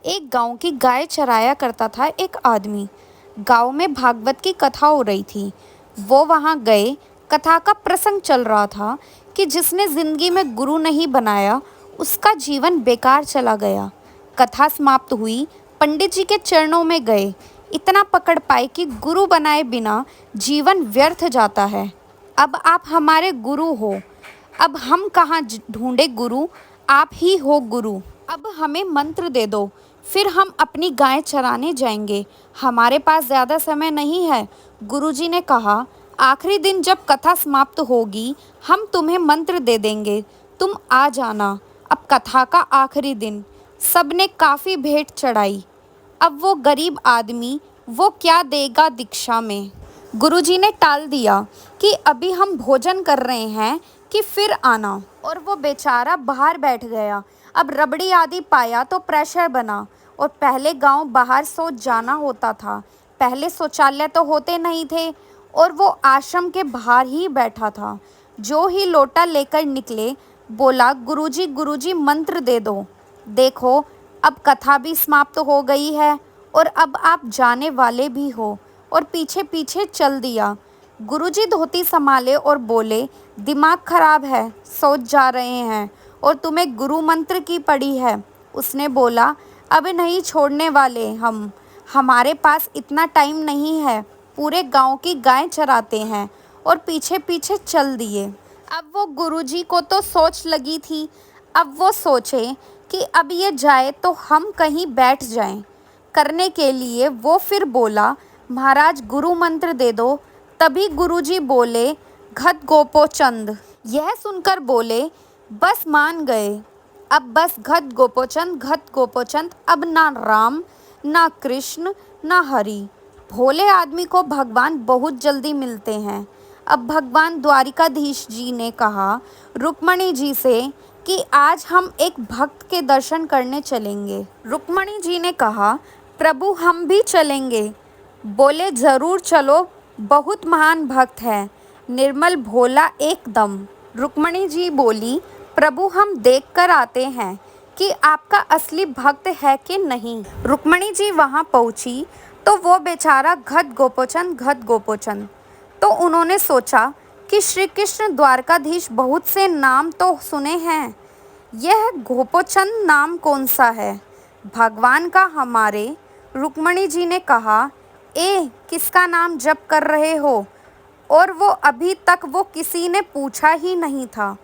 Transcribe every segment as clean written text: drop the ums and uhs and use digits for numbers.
एक गांव की गाय चराया करता था एक आदमी। गांव में भागवत की कथा हो रही थी। वो वहां गए। कथा का प्रसंग चल रहा था कि जिसने जिंदगी में गुरु नहीं बनाया उसका जीवन बेकार चला गया। कथा समाप्त हुई। पंडित जी के चरणों में गए। इतना पकड़ पाए कि गुरु बनाए बिना जीवन व्यर्थ जाता है। अब आप हमारे गुरु हो। अब हम कहाँ ढूंढे गुरु, आप ही हो गुरु। अब हमें मंत्र दे दो, फिर हम अपनी गाय चराने जाएंगे। हमारे पास ज़्यादा समय नहीं है। गुरुजी ने कहा, आखिरी दिन जब कथा समाप्त होगी हम तुम्हें मंत्र दे देंगे, तुम आ जाना। अब कथा का आखिरी दिन। सबने काफ़ी भेंट चढ़ाई। अब वो गरीब आदमी वो क्या देगा दीक्षा में। गुरुजी ने टाल दिया कि अभी हम भोजन कर रहे हैं कि फिर आना, और वो बेचारा बाहर बैठ गया। अब रबड़ी आदि पाया तो प्रेशर बना, और पहले गांव बाहर शौच जाना होता था। पहले शौचालय तो होते नहीं थे, और वो आश्रम के बाहर ही बैठा था। जो ही लोटा लेकर निकले, बोला, गुरुजी गुरुजी मंत्र दे दो। देखो अब कथा भी समाप्त हो गई है और अब आप जाने वाले भी हो, और पीछे पीछे चल दिया। गुरुजी धोती संभाले और बोले, दिमाग खराब है, सोच जा रहे हैं और तुम्हें गुरु मंत्र की पड़ी है। उसने बोला, अब नहीं छोड़ने वाले हम, हमारे पास इतना टाइम नहीं है, पूरे गांव की गाय चराते हैं, और पीछे पीछे चल दिए। अब वो गुरुजी को तो सोच लगी थी। अब वो सोचे कि अब ये जाए तो हम कहीं बैठ जाएं। करने के लिए वो फिर बोला, महाराज गुरु मंत्र दे दो। तभी गुरुजी बोले, घत गोपोचंद। यह सुनकर बोले, बस मान गए। अब बस घत गोपोचंद, अब ना राम ना कृष्ण ना हरि। भोले आदमी को भगवान बहुत जल्दी मिलते हैं। अब भगवान द्वारिकाधीश जी ने कहा रुक्मणी जी से कि आज हम एक भक्त के दर्शन करने चलेंगे। रुक्मणी जी ने कहा, प्रभु हम भी चलेंगे। बोले, जरूर चलो, बहुत महान भक्त है, निर्मल भोला एकदम। रुक्मणी जी बोली, प्रभु हम देख कर आते हैं कि आपका असली भक्त है कि नहीं। रुक्मणी जी वहाँ पहुँची तो वो बेचारा घत गोपोचंद। तो उन्होंने सोचा कि श्री कृष्ण द्वारकाधीश बहुत से नाम तो सुने हैं, यह गोपोचंद नाम कौन सा है भगवान का हमारे। रुक्मणी जी ने कहा, किसका नाम जप कर रहे हो। और वो अभी तक वो किसी ने पूछा ही नहीं था।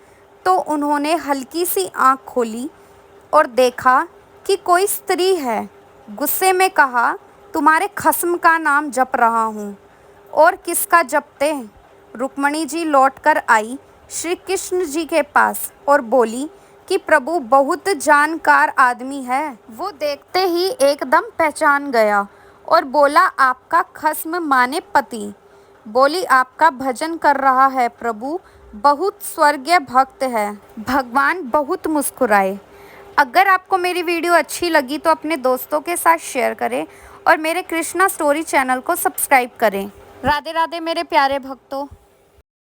तो उन्होंने हल्की सी आँख खोली और देखा कि कोई स्त्री है। गुस्से में कहा, तुम्हारे खस्म का नाम जप रहा हूँ। और किसका जपते। रुक्मणी जी लौटकर आई श्री कृष्ण जी के पास और बोली कि प्रभु बहुत जानकार आदमी है। वो देखते ही एकदम पहचान गया और बोला, आपका खस्म माने पति। बोली, आपका भजन कर रहा है प्रभु, बहुत स्वर्गीय भक्त है। भगवान बहुत मुस्कुराए। अगर आपको मेरी वीडियो अच्छी लगी तो अपने दोस्तों के साथ शेयर करें और मेरे कृष्णा स्टोरी चैनल को सब्सक्राइब करें। राधे राधे मेरे प्यारे भक्तों।